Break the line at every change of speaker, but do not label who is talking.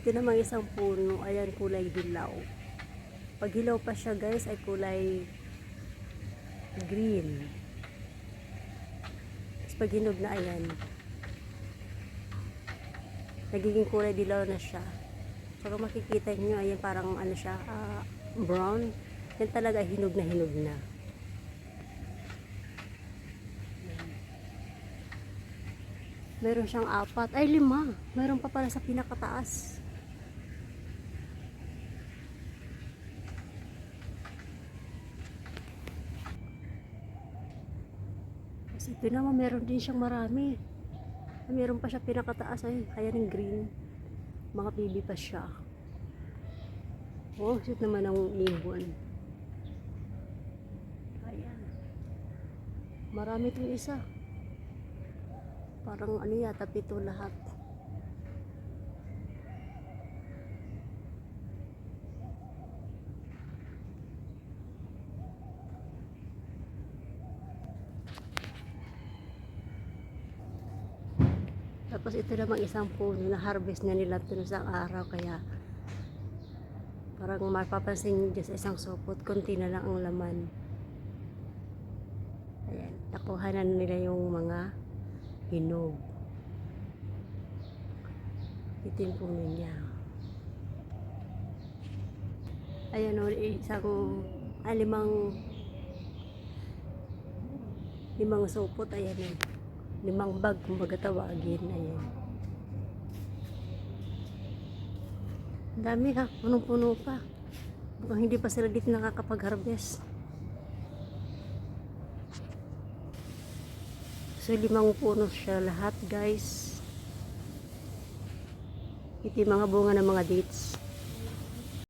Ito naman isang puno, ayan, kulay dilaw. Pag hilaw pa siya guys ay kulay green. Tapos pag hinog na, ayan, nagiging kulay dilaw na siya. So kung makikita nyo, ayan, parang ano siya, brown. Yan talaga hinog na hinog na. Meron siyang 4, ay 5. Meron pa pala sa pinakataas. Kasi ito naman, meron din siyang marami. Meron pa siya pinakataas, ay, ayan yung green. Mga baby pa siya. Oh, shoot naman ang ibon. Ayan. Marami itong isa. Parang ano yata, 7 lahat. Tapos ito namang isang puno na harvest na nila ito sa araw, kaya parang mapapansin nyo sa isang supot, konti na lang ang laman. Ayan, nakuha na nila yung mga hinog. Ito yung puno niya. Ayan o, isang limang supot, ayan o. 5 bag, kumbaga tawagin, ayan. Ang dami ha, punong-puno pa. Mukhang hindi pa sila dito nakakapag-harvest. So 5 puno siya lahat guys. Ito yung mga bunga ng mga dates.